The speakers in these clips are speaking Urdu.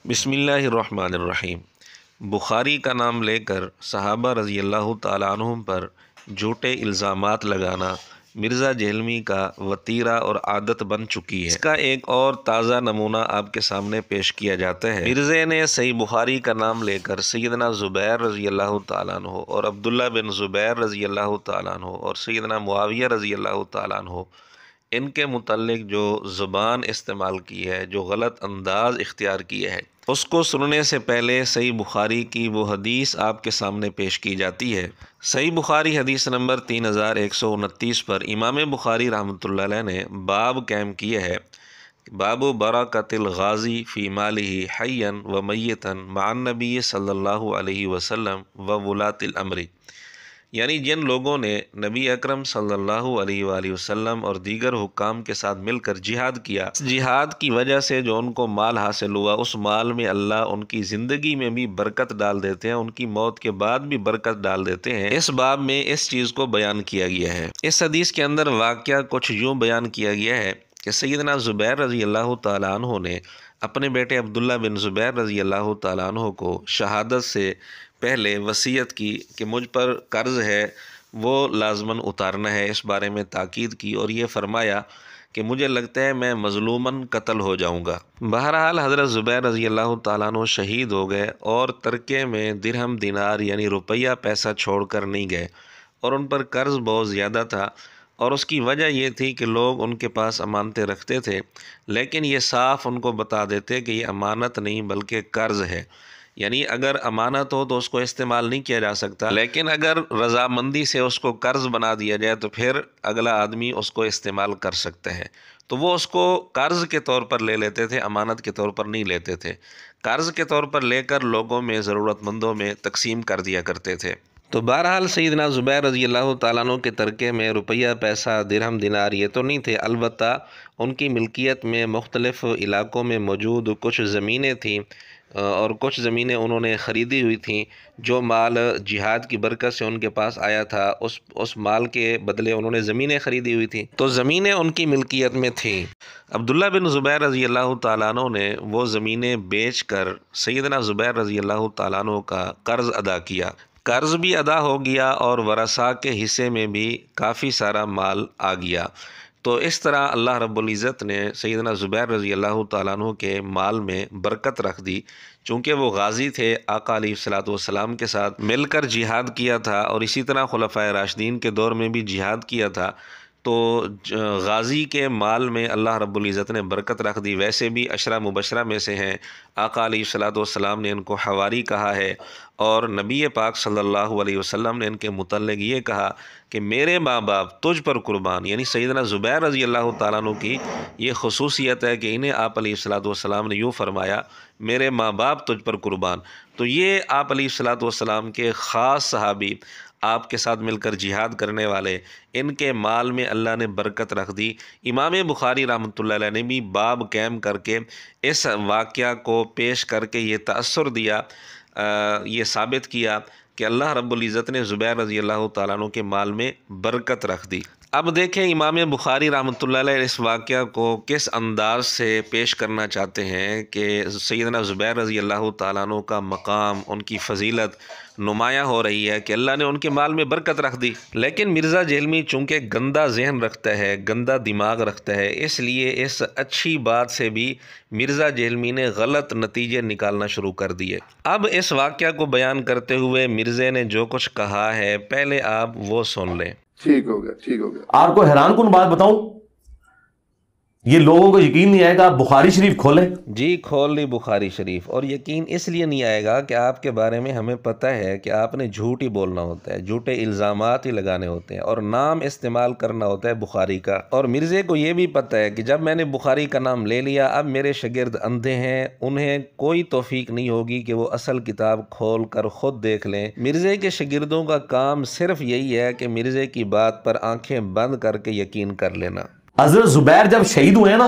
بسم اللہ الرحمن الرحیم۔ بخاری کا نام لے کر صحابہ رضی اللہ تعالیٰ عنہم پر جھوٹے الزامات لگانا مرزا جہلمی کا وتیرہ اور عادت بن چکی ہے۔ اس کا ایک اور تازہ نمونہ آپ کے سامنے پیش کیا جاتا ہے۔ مرزے نے صحیح بخاری کا نام لے کر سیدنا زبیر رضی اللہ تعالیٰ عنہ اور عبداللہ بن زبیر رضی اللہ تعالیٰ عنہ اور سیدنا معاویہ رضی اللہ تعالیٰ عنہ ان کے متعلق جو زبان استعمال کی ہے، جو غلط انداز اختیار کیا ہے، اس کو سننے سے پہلے صحیح بخاری کی وہ حدیث آپ کے سامنے پیش کی جاتی ہے۔ صحیح بخاری حدیث نمبر 3129 پر امام بخاری رحمۃ اللہ علیہ نے باب قائم کیا ہے، باب برکت الغازی فی مالہ حیا و میتا مع النبی صلی اللہ علیہ وسلم و ولاۃ الامر، یعنی جن لوگوں نے نبی اکرم صلی اللہ علیہ وآلہ وسلم اور دیگر حکام کے ساتھ مل کر جہاد کیا، اس جہاد کی وجہ سے جو ان کو مال حاصل ہوا، اس مال میں اللہ ان کی زندگی میں بھی برکت ڈال دیتے ہیں، ان کی موت کے بعد بھی برکت ڈال دیتے ہیں۔ اس باب میں اس چیز کو بیان کیا گیا ہے۔ اس حدیث کے اندر واقعہ کچھ یوں بیان کیا گیا ہے کہ سیدنا زبیر رضی اللہ تعالیٰ عنہ نے اپنے بیٹے عبداللہ بن زبیر رضی اللہ تعالیٰ عنہ کو شہادت سے پہلے وصیت کی کہ مجھ پر قرض ہے، وہ لازماً اتارنا ہے، اس بارے میں تاکید کی اور یہ فرمایا کہ مجھے لگتا ہے میں مظلوماً قتل ہو جاؤں گا۔ بہرحال حضرت زبیر رضی اللہ تعالیٰ عنہ شہید ہو گئے اور ترکے میں درہم دینار یعنی روپیہ پیسہ چھوڑ کر نہیں گئے، اور ان پر قرض بہت زیادہ تھا، اور اس کی وجہ یہ تھی کہ لوگ ان کے پاس امانتیں رکھتے تھے، لیکن یہ صاف ان کو بتا دیتے کہ یہ امانت نہیں بلکہ قرض ہے، یعنی اگر امانت ہو تو اس کو استعمال نہیں کیا جا سکتا، لیکن اگر رضامندی سے اس کو قرض بنا دیا جائے تو پھر اگلا آدمی اس کو استعمال کر سکتا ہے، تو وہ اس کو قرض کے طور پر لے لیتے تھے، امانت کے طور پر نہیں لیتے تھے۔ قرض کے طور پر لے کر لوگوں میں، ضرورت مندوں میں تقسیم کر دیا کرتے تھے۔ تو بہرحال سیدنا زبیر رضی اللہ تعالیٰ عنہ کے ترکے میں روپیہ پیسہ درہم دینار یہ تو نہیں تھے، البتہ ان کی ملکیت میں مختلف علاقوں میں موجود کچھ زمینیں تھیں، اور کچھ زمینیں انہوں نے خریدی ہوئی تھیں، جو مال جہاد کی برکت سے ان کے پاس آیا تھا، اس مال کے بدلے انہوں نے زمینیں خریدی ہوئی تھیں، تو زمینیں ان کی ملکیت میں تھیں۔ عبداللہ بن زبیر رضی اللہ تعالیٰ عنہ نے وہ زمینیں بیچ کر سیدنا زبیر رضی اللہ تعالیٰ عنہ کا قرض ادا کیا، قرض بھی ادا ہو گیا اور ورثاء کے حصے میں بھی کافی سارا مال آ گیا۔ تو اس طرح اللہ رب العزت نے سیدنا زبیر رضی اللہ تعالیٰ عنہ کے مال میں برکت رکھ دی، چونکہ وہ غازی تھے، آقا علیہ الصلوۃ والسلام کے ساتھ مل کر جہاد کیا تھا، اور اسی طرح خلفائے راشدین کے دور میں بھی جہاد کیا تھا، تو غازی کے مال میں اللہ رب العزت نے برکت رکھ دی۔ ویسے بھی عشرہ مبشرہ میں سے ہیں، آقا علیہ الصلوۃ والسلام نے ان کو حواری کہا ہے، اور نبی پاک صلی اللہ علیہ وسلم نے ان کے متعلق یہ کہا کہ میرے ماں باپ تجھ پر قربان، یعنی سیدنا زبیر رضی اللہ تعالیٰ عنہ کی یہ خصوصیت ہے کہ انہیں آپ علیہ الصلوۃ والسلام نے یوں فرمایا، میرے ماں باپ تجھ پر قربان۔ تو یہ آپ علیہ الصلوۃ والسلام کے خاص صحابی، آپ کے ساتھ مل کر جہاد کرنے والے، ان کے مال میں اللہ نے برکت رکھ دی۔ امام بخاری رحمۃ اللہ علیہ نے بھی باب قائم کر کے اس واقعہ کو پیش کر کے یہ تأثر دیا، یہ ثابت کیا کہ اللہ رب العزت نے زبیر رضی اللہ تعالیٰ عنہ کے مال میں برکت رکھ دی۔ اب دیکھیں امام بخاری رحمۃ اللہ علیہ اس واقعہ کو کس انداز سے پیش کرنا چاہتے ہیں کہ سیدنا زبیر رضی اللہ تعالیٰ عنہ کا مقام، ان کی فضیلت نمایاں ہو رہی ہے کہ اللہ نے ان کے مال میں برکت رکھ دی، لیکن مرزا جہلمی چونکہ گندا ذہن رکھتا ہے، گندا دماغ رکھتا ہے، اس لیے اس اچھی بات سے بھی مرزا جہلمی نے غلط نتیجے نکالنا شروع کر دیے۔ اب اس واقعہ کو بیان کرتے ہوئے مرزے نے جو کچھ کہا ہے پہلے آپ وہ سن لیں۔ ٹھیک ہو گیا، ٹھیک ہو گیا۔ آپ کو حیران کن بات بتاؤں، یہ لوگوں کو یقین نہیں آئے گا، آپ بخاری شریف کھولیں۔ جی کھول لی بخاری شریف، اور یقین اس لیے نہیں آئے گا کہ آپ کے بارے میں ہمیں پتہ ہے کہ آپ نے جھوٹ ہی بولنا ہوتا ہے، جھوٹے الزامات ہی لگانے ہوتے ہیں، اور نام استعمال کرنا ہوتا ہے بخاری کا، اور مرزے کو یہ بھی پتہ ہے کہ جب میں نے بخاری کا نام لے لیا، اب میرے شاگرد اندھے ہیں، انہیں کوئی توفیق نہیں ہوگی کہ وہ اصل کتاب کھول کر خود دیکھ لیں۔ مرزے کے شاگردوں کا کام صرف یہی ہے کہ مرزے کی بات پر آنکھیں بند کر کے یقین کر لینا۔ حضرت زبیر جب شہید ہوئے نا،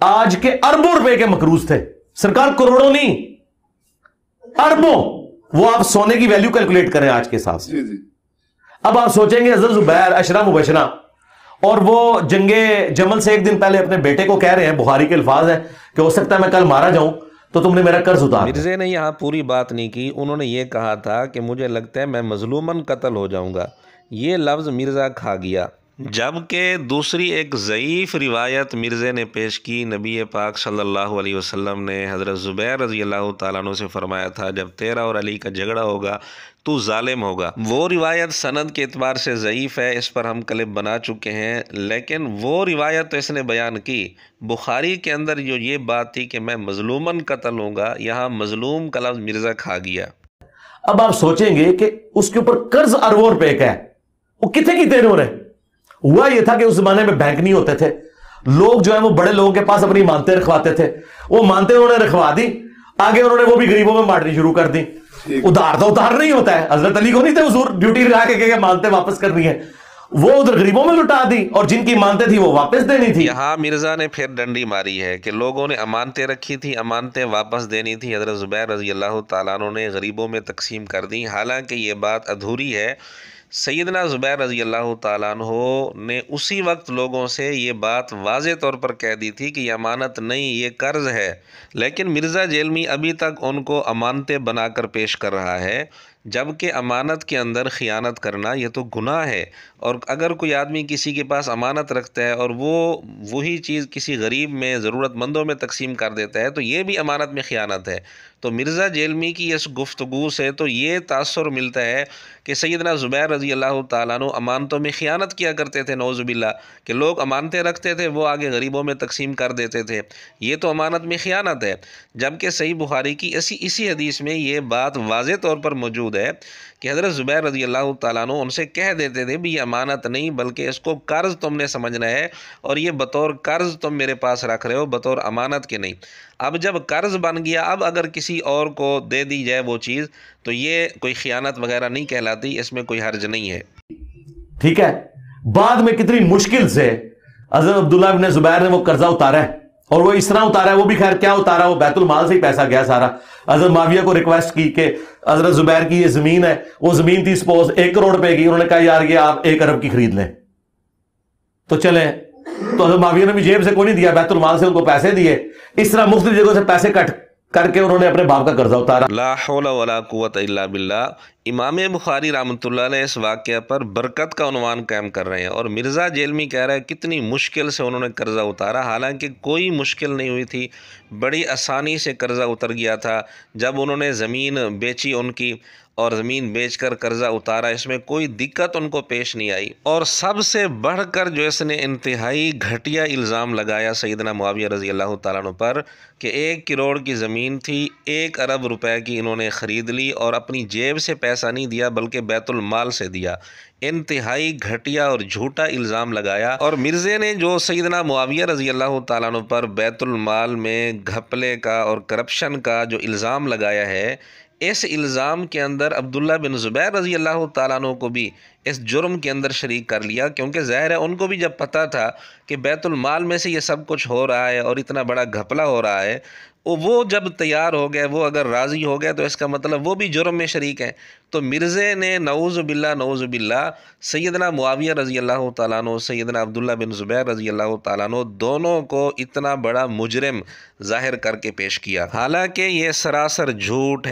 آج کے اربوں روپے کے مقروض تھے، سرکار کروڑوں نہیں، اربوں، وہ آپ سونے کی ویلیو کیلکولیٹ کریں آج کے حساب سے۔ جی جی۔ اب آپ سوچیں گے حضرت زبیر عشرہ مبشرہ، اور وہ جنگ جمل سے ایک دن پہلے اپنے بیٹے کو کہہ رہے ہیں، بخاری کے الفاظ ہیں کہ ہو سکتا ہے میں کل مارا جاؤں، تو تم نے میرا قرض اتار دیا۔ مرزے نے یہاں پوری بات نہیں کی، انہوں نے یہ کہا تھا کہ مجھے لگتا ہے میں مظلوماً قتل ہو جاؤں گا، یہ لفظ مرزا کھا گیا۔ جبکہ دوسری ایک ضعیف روایت مرزے نے پیش کی، نبی پاک صلی اللہ علیہ وسلم نے حضرت زبیر رضی اللہ تعالیٰ عنہ سے فرمایا تھا جب تیرا اور علی کا جھگڑا ہوگا تو ظالم ہوگا۔ وہ روایت سند کے اعتبار سے ضعیف ہے، اس پر ہم کلپ بنا چکے ہیں، لیکن وہ روایت تو اس نے بیان کی۔ بخاری کے اندر جو یہ بات تھی کہ میں مظلوماً قتل ہوں گا، یہاں مظلوم کا لفظ مرزا کھا گیا۔ اب آپ سوچیں گے کہ اس کے اوپر قرض اربوں روپے کا ہے، وہ کتنے کی انہوں نے؟ ہوا یہ تھا کہ اس زمانے میں بینک نہیں ہوتے تھے، لوگ جو ہے وہ بڑے لوگوں کے پاس اپنی مانتے رکھواتے تھے، وہ مانتے انہوں نے رکھوا دی، آگے انہوں نے وہ بھی غریبوں میں بانٹنی شروع کر دی۔ ادھار تو ادھار نہیں ہوتا ہے، حضرت علی کو نہیں تھے حضور ڈیوٹی لگا کے کہ مانتے واپس کرنی ہے، وہ ادھر غریبوں میں لٹا دی، اور جن کی مانتے تھی وہ واپس دینی تھی۔ یہاں مرزا نے پھر ڈنڈی ماری ہے کہ لوگوں نے امانتیں رکھی تھی، امانتیں واپس دینی تھی، حضرت زبیر رضی اللہ تعالیٰ عنہ نے غریبوں میں تقسیم کر دی۔ حالانکہ یہ بات ادھوری ہے، سیدنا زبیر رضی اللہ تعالیٰ عنہ نے اسی وقت لوگوں سے یہ بات واضح طور پر کہہ دی تھی کہ یہ امانت نہیں، یہ قرض ہے، لیکن مرزا جیلمی ابھی تک ان کو امانتیں بنا کر پیش کر رہا ہے، جبکہ امانت کے اندر خیانت کرنا یہ تو گناہ ہے، اور اگر کوئی آدمی کسی کے پاس امانت رکھتا ہے اور وہی چیز کسی غریب میں ضرورت مندوں میں تقسیم کر دیتا ہے تو یہ بھی امانت میں خیانت ہے۔ تو مرزا جیلمی کی اس گفتگو سے تو یہ تاثر ملتا ہے کہ سیدنا زبیر رضی اللہ تعالیٰ عنہ امانتوں میں خیانت کیا کرتے تھے، نعوذ باللہ، کہ لوگ امانتیں رکھتے تھے وہ آگے غریبوں میں تقسیم کر دیتے تھے، یہ تو امانت میں خیانت ہے۔ جبکہ صحیح بخاری کی اسی حدیث میں یہ بات واضح طور پر موجود ہے کہ حضرت زبیر رضی اللہ تعالیٰ عنہ ان سے کہہ دیتے تھے بھی یہ امانت نہیں بلکہ اس کو قرض تم نے سمجھنا ہے، اور یہ بطور قرض تم میرے پاس رکھ رہے ہو، بطور امانت کے نہیں۔ اب جب قرض بن گیا، اب اگر کسی اور کو دے دی جائے وہ چیز تو یہ کوئی خیانت وغیرہ نہیں کہلاتی، اس میں کوئی حرج نہیں ہے۔ ٹھیک ہے، بعد میں کتنی مشکل سے حضرت عبداللہ بن زبیر نے وہ قرضہ اتارا ہے، اور وہ اس طرح اتارا ہے، وہ بھی خیر کیا اتارا، وہ بیت المال سے ہی پیسہ گیا سارا۔ حضرت معاویہ کو ریکویسٹ کی کہ حضرت زبیر کی یہ زمین ہے، وہ زمین تھی سپوز 1 کروڑ روپے کی، انہوں نے کہا یار یہ آپ 1 ارب کی خرید لیں تو چلیں، تو حضرت معاویہ نے بھی جیب سے کوئی نہیں دیا، بیت المال سے ان کو پیسے دیے، اس طرح مختلف جگہوں سے پیسے کٹ کر کے انہوں نے اپنے باپ کا قرضہ اتارا۔ لا حول ولا قوت الا باللہ۔ امام بخاری رحمۃ اللہ علیہ اس واقعہ پر برکت کا عنوان قائم کر رہے ہیں، اور مرزا جیلمی کہہ رہا ہے کتنی مشکل سے انہوں نے قرضہ اتارا، حالانکہ کوئی مشکل نہیں ہوئی تھی، بڑی آسانی سے قرضہ اتر گیا تھا۔ جب انہوں نے زمین بیچی ان کی اور زمین بیچ کر قرضہ اتارا، اس میں کوئی دقت ان کو پیش نہیں آئی۔ اور سب سے بڑھ کر جو اس نے انتہائی گھٹیا الزام لگایا سیدنا معاویہ رضی اللہ تعالیٰ عنہ پر کہ 1 کروڑ کی زمین تھی، 1 ارب روپے کی انہوں نے خرید لی، اور اپنی جیب سے پیسہ نہیں دیا بلکہ بیت المال سے دیا۔ انتہائی گھٹیا اور جھوٹا الزام لگایا، اور مرزے نے جو سیدنا معاویہ رضی اللہ تعالیٰ عنہ پر بیت المال میں گھپلے کا اور کرپشن کا جو الزام لگایا ہے، اس الزام کے اندر عبداللہ بن زبیر رضی اللہ تعالیٰ عنہ کو بھی اس جرم کے اندر شریک کر لیا، کیونکہ ظاہر ہے ان کو بھی جب پتہ تھا کہ بیت المال میں سے یہ سب کچھ ہو رہا ہے اور اتنا بڑا گھپلا ہو رہا ہے، وہ جب تیار ہو گئے، وہ اگر راضی ہو گئے تو اس کا مطلب وہ بھی جرم میں شریک ہیں۔ تو مرزے نے نعوذ باللہ سیدنا معاویہ رضی اللہ تعالیٰ عنہ، سیدنا عبداللہ بن زبیر رضی اللہ تعالیٰ عنہ دونوں کو اتنا بڑا مجرم ظاہر کر کے پیش کیا، حالانکہ یہ سراسر جھوٹ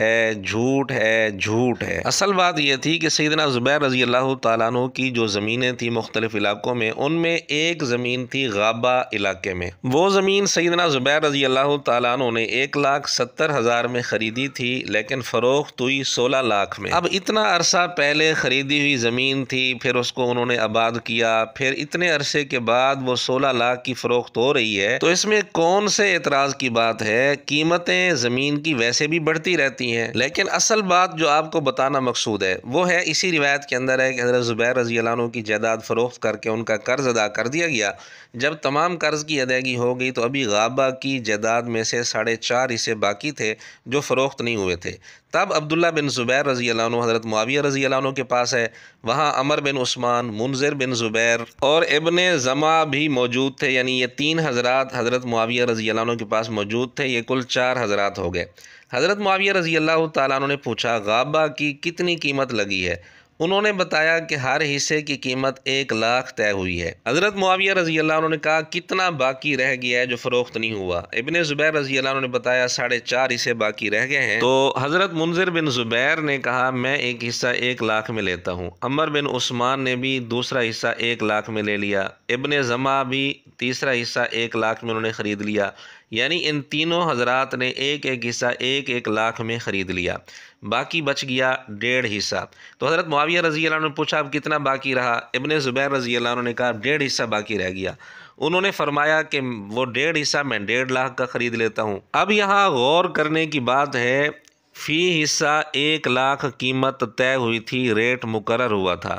ہے۔ اصل بات یہ تھی کہ سیدنا زبیر رضی اللہ تعالیٰ عنہ کی جو زمینیں تھیں مختلف علاقوں میں، ان میں ایک زمین تھی غابہ علاقے میں، وہ زمین سیدنا زبیر رضی اللہ تعالیٰ عنہ نے 1,70,000 میں خریدی تھی، لیکن فروخت ہوئی 16 لاکھ میں۔ اب اتنا عرصہ پہلے خریدی ہوئی زمین تھی، پھر اس کو انہوں نے آباد کیا، پھر اتنے عرصے کے بعد وہ 16 لاکھ کی فروخت ہو رہی ہے، تو اس میں کون سے اعتراض کی بات ہے؟ قیمتیں زمین کی ویسے بھی بڑھتی رہتی ہیں، لیکن اصل بات جو آپ کو بتانا مقصود ہے وہ ہے اسی روایت کے اندر ہے کہ حضرت زبیر رضی اللہ عنہ کی جائیداد فروخت کر کے ان کا قرض ادا کر دیا گیا۔ جب تمام قرض کی ادائیگی ہو گئی تو ابھی غابہ کی جائیداد میں سے 4.5 حصے باقی تھے جو فروخت نہیں ہوئے تھے۔ تب عبداللہ بن زبیر رضی اللہ عنہ حضرت معاویہ رضی اللہ عنہ کے پاس ہے، وہاں عمر بن عثمان، منذر بن زبیر اور ابن زما بھی موجود تھے، یعنی یہ 3 حضرات حضرت معاویہ رضی اللہ عنہ کے پاس موجود تھے، یہ کل 4 حضرات ہو گئے۔ حضرت معاویہ رضی اللہ تعالیٰ عنہ نے پوچھا غابہ کی کتنی قیمت لگی ہے؟ انہوں نے بتایا کہ ہر حصے کی قیمت 1 لاکھ طے ہوئی ہے۔ حضرت معاویہ رضی اللہ عنہ نے کہا کتنا باقی رہ گیا ہے جو فروخت نہیں ہوا؟ ابن زبیر رضی اللہ عنہ نے بتایا 4.5 حصے باقی رہ گئے ہیں۔ تو حضرت منذر بن زبیر نے کہا میں ایک حصہ 1 لاکھ میں لیتا ہوں۔ عمر بن عثمان نے بھی دوسرا حصہ 1 لاکھ میں لے لیا۔ ابن زما بھی تیسرا حصہ 1 لاکھ میں انہوں نے خرید لیا، یعنی ان تینوں حضرات نے ایک ایک حصہ 1 لاکھ میں خرید لیا، باقی بچ گیا 1.5 حصہ۔ تو حضرت معاویہ رضی اللہ عنہ نے پوچھا اب کتنا باقی رہا؟ ابن زبیر رضی اللہ عنہ نے کہا 1.5 حصہ باقی رہ گیا۔ انہوں نے فرمایا کہ وہ 1.5 حصہ میں 1.5 لاکھ کا خرید لیتا ہوں۔ اب یہاں غور کرنے کی بات ہے، فی حصہ 1 لاکھ قیمت طے ہوئی تھی، ریٹ مقرر ہوا تھا،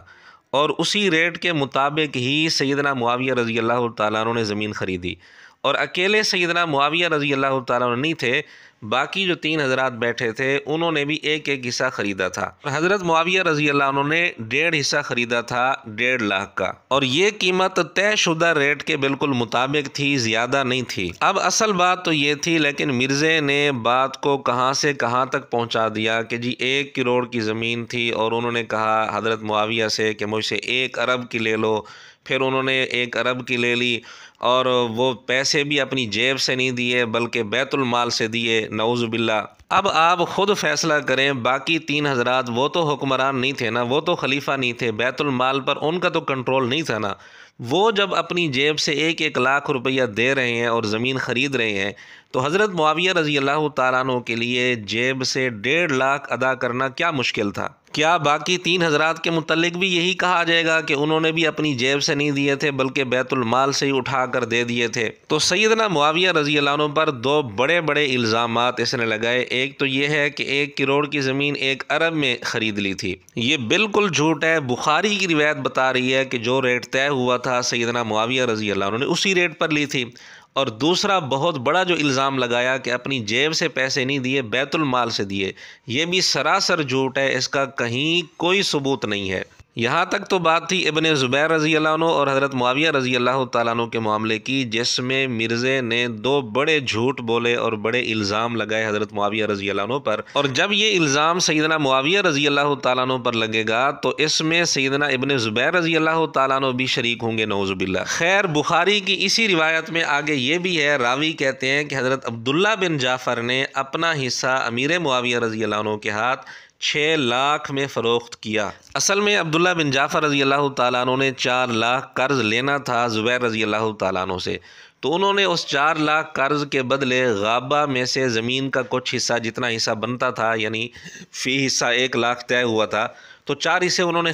اور اسی ریٹ کے مطابق ہی سیدنا معاویہ رضی اللہ تعالیٰ عنہ نے زمین خریدی، اور اکیلے سیدنا معاویہ رضی اللہ تعالیٰ عنہ نہیں تھے، باقی جو 3 حضرات بیٹھے تھے انہوں نے بھی ایک ایک حصہ خریدا تھا۔ حضرت معاویہ رضی اللہ عنہ نے 1.5 حصہ خریدا تھا 1.5 لاکھ کا، اور یہ قیمت طے شدہ ریٹ کے بالکل مطابق تھی، زیادہ نہیں تھی۔ اب اصل بات تو یہ تھی، لیکن مرزے نے بات کو کہاں سے کہاں تک پہنچا دیا کہ جی 1 کروڑ کی زمین تھی، اور انہوں نے کہا حضرت معاویہ سے کہ مجھ سے 1 ارب کی لے لو۔ پھر انہوں نے 1 ارب کی لے لی، اور وہ پیسے بھی اپنی جیب سے نہیں دیے بلکہ بیت المال سے دیے، نعوذ باللہ۔ اب آپ خود فیصلہ کریں، باقی 3 حضرات وہ تو حکمران نہیں تھے نا، وہ تو خلیفہ نہیں تھے، بیت المال پر ان کا تو کنٹرول نہیں تھا نا۔ وہ جب اپنی جیب سے 1 لاکھ روپیہ دے رہے ہیں اور زمین خرید رہے ہیں، تو حضرت معاویہ رضی اللہ تعالیٰ عنہ کے لیے جیب سے 1.5 لاکھ ادا کرنا کیا مشکل تھا؟ کیا باقی 3 حضرات کے متعلق بھی یہی کہا جائے گا کہ انہوں نے بھی اپنی جیب سے نہیں دیے تھے بلکہ بیت المال سے ہی اٹھا کر دے دیے تھے؟ تو سیدنا معاویہ رضی اللہ عنہ پر 2 بڑے بڑے الزامات اس نے لگائے۔ ایک تو یہ ہے کہ 1 کروڑ کی زمین 1 ارب میں خرید لی تھی، یہ بالکل جھوٹ ہے۔ بخاری کی روایت بتا رہی ہے کہ جو ریٹ طے ہوا تھا سیدنا معاویہ رضی اللہ عنہ نے اسی ریٹ پر لی تھی۔ اور دوسرا بہت بڑا جو الزام لگایا کہ اپنی جیب سے پیسے نہیں دیے، بیت المال سے دیے، یہ بھی سراسر جھوٹ ہے، اس کا کہیں کوئی ثبوت نہیں ہے۔ یہاں تک تو بات تھی ابن زبیر رضی اللہ عنہ اور حضرت معاویہ رضی اللہ تعالیٰ عنہ کے معاملے کی، جس میں مرزے نے 2 بڑے جھوٹ بولے اور بڑے الزام لگائے حضرت معاویہ رضی اللہ عنہ پر۔ اور جب یہ الزام سیدنا معاویہ رضی اللہ تعالیٰ عنہ پر لگے گا تو اس میں سیدنا ابن زبیر رضی اللہ تعالیٰ عنہ بھی شریک ہوں گے، نعوذ باللہ۔ خیر، بخاری کی اسی روایت میں آگے یہ بھی ہے، راوی کہتے ہیں کہ حضرت عبداللہ بن جعفر نے اپنا حصہ امیر معاویہ رضی اللہ عنہ کے ہاتھ 6 لاکھ میں فروخت کیا۔ اصل میں عبداللہ بن جعفر رضی اللہ تعالیٰ عنہ نے 4 لاکھ قرض لینا تھا زبیر رضی اللہ تعالیٰ عنہ سے، تو انہوں نے اس 4 لاکھ قرض کے بدلے غابہ میں سے زمین کا کچھ حصہ، جتنا حصہ بنتا تھا، یعنی فی حصہ 1 لاکھ طے ہوا تھا، تو 4 حصے انہوں نے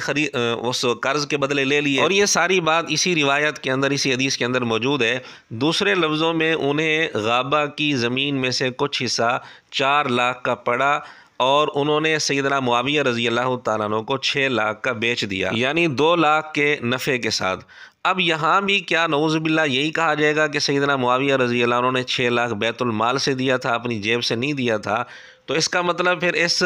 اس قرض کے بدلے لے لیے۔ اور یہ ساری بات اسی روایت کے اندر، اسی حدیث کے اندر موجود ہے۔ دوسرے لفظوں میں انہیں غابہ کی زمین میں سے کچھ حصہ 4 لاکھ کا پڑا، اور انہوں نے سیدنا معاویہ رضی اللہ تعالیٰ عنہ کو 6 لاکھ کا بیچ دیا، یعنی 2 لاکھ کے نفع کے ساتھ۔ اب یہاں بھی کیا نعوذ باللہ یہی کہا جائے گا کہ سیدنا معاویہ رضی اللہ عنہ نے 6 لاکھ بیت المال سے دیا تھا، اپنی جیب سے نہیں دیا تھا؟ تو اس کا مطلب پھر اس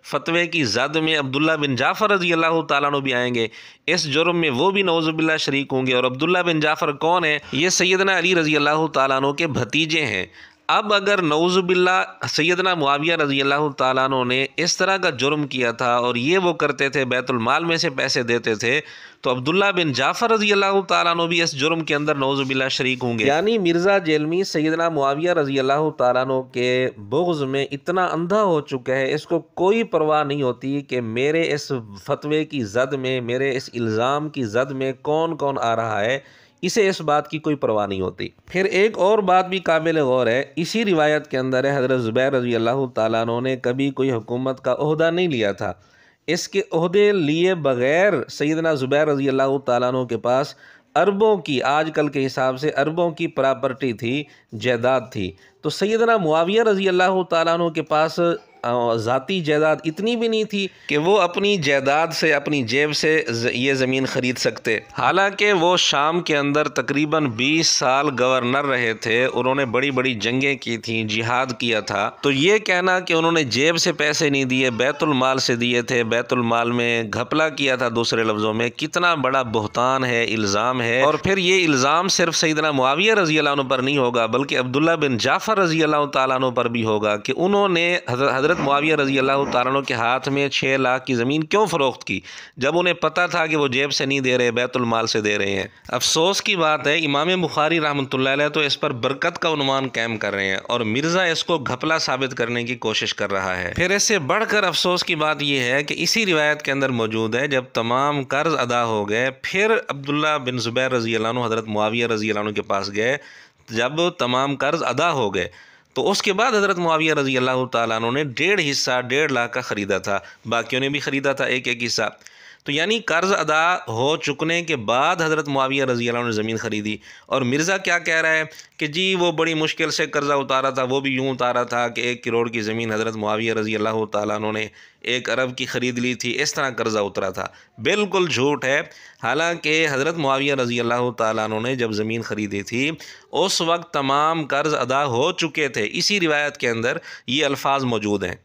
فتوے کی زد میں عبداللہ بن جعفر رضی اللہ تعالیٰ عنہ بھی آئیں گے، اس جرم میں وہ بھی نعوذ باللہ شریک ہوں گے۔ اور عبداللہ بن جعفر کون ہے؟ یہ سیدنا علی رضی اللہ تعالیٰ عنہ کے بھتیجے ہیں۔ اب اگر نعوذ باللہ سیدنا معاویہ رضی اللہ تعالیٰ عنہ نے اس طرح کا جرم کیا تھا اور یہ وہ کرتے تھے، بیت المال میں سے پیسے دیتے تھے، تو عبداللہ بن جعفر رضی اللہ تعالیٰ عنہ بھی اس جرم کے اندر نعوذ باللہ شریک ہوں گے۔ یعنی مرزا جیلمی سیدنا معاویہ رضی اللہ تعالیٰ عنہ کے بغض میں اتنا اندھا ہو چکا ہے، اس کو کوئی پرواہ نہیں ہوتی کہ میرے اس فتوے کی زد میں، میرے اس الزام کی زد میں کون کون آ رہا ہے، اسے اس بات کی کوئی پرواہ نہیں ہوتی۔ پھر ایک اور بات بھی قابل غور ہے، اسی روایت کے اندر ہے حضرت زبیر رضی اللہ تعالیٰ عنہ نے کبھی کوئی حکومت کا عہدہ نہیں لیا تھا۔ اس کے عہدے لیے بغیر سیدنا زبیر رضی اللہ تعالیٰ عنہ کے پاس اربوں کی، آج کل کے حساب سے اربوں کی پراپرٹی تھی، جائیداد تھی۔ تو سیدنا معاویہ رضی اللہ تعالیٰ عنہ کے پاس ذاتی جائیداد اتنی بھی نہیں تھی کہ وہ اپنی جائیداد سے، اپنی جیب سے یہ زمین خرید سکتے۔ حالانکہ وہ شام کے اندر تقریباً 20 سال گورنر رہے تھے، انہوں نے بڑی بڑی جنگیں کی تھیں، جہاد کیا تھا۔ تو یہ کہنا کہ انہوں نے جیب سے پیسے نہیں دیے، بیت المال سے دیے تھے، بیت المال میں گھپلا کیا تھا، دوسرے لفظوں میں کتنا بڑا بہتان ہے، الزام ہے۔ اور پھر یہ الزام صرف سیدنا معاویہ رضی اللہ عنہ پر نہیں ہوگا بلکہ عبداللہ بن جعفر رضی اللہ تعالیٰ عنہ پر بھی ہوگا کہ انہوں نے حضرت حضرت معاویہ رضی اللہ تعالیٰ عنہ کے ہاتھ میں 6 لاکھ کی زمین کیوں فروخت کی جب انہیں پتہ تھا کہ وہ جیب سے نہیں دے رہے، بیت المال سے دے رہے ہیں؟ افسوس کی بات ہے امام بخاری رحمۃ اللہ علیہ تو اس پر برکت کا عنوان قائم کر رہے ہیں اور مرزا اس کو گھپلا ثابت کرنے کی کوشش کر رہا ہے۔ پھر اس سے بڑھ کر افسوس کی بات یہ ہے کہ اسی روایت کے اندر موجود ہے جب تمام قرض ادا ہو گئے پھر عبداللہ بن زبیر رضی اللہ عنہ حضرت معاویہ رضی اللہ عنہ کے پاس گئے۔ جب تمام قرض ادا ہو گئے تو اس کے بعد حضرت معاویہ رضی اللہ تعالیٰ عنہ نے 1.5 حصہ 1.5 لاکھ کا خریدا تھا، باقیوں نے بھی خریدا تھا ایک ایک حصہ۔ تو یعنی قرض ادا ہو چکنے کے بعد حضرت معاویہ رضی اللہ عنہ نے زمین خریدی، اور مرزا کیا کہہ رہا ہے کہ جی وہ بڑی مشکل سے قرضہ اتارا تھا، وہ بھی یوں اتارا تھا کہ 1 کروڑ کی زمین حضرت معاویہ رضی اللہ تعالیٰ عنہ نے 1 ارب کی خرید لی تھی، اس طرح قرضہ اترا تھا۔ بالکل جھوٹ ہے، حالانکہ حضرت معاویہ رضی اللہ تعالیٰ عنہ نے جب زمین خریدی تھی اس وقت تمام قرض ادا ہو چکے تھے، اسی روایت کے اندر یہ الفاظ موجود ہیں۔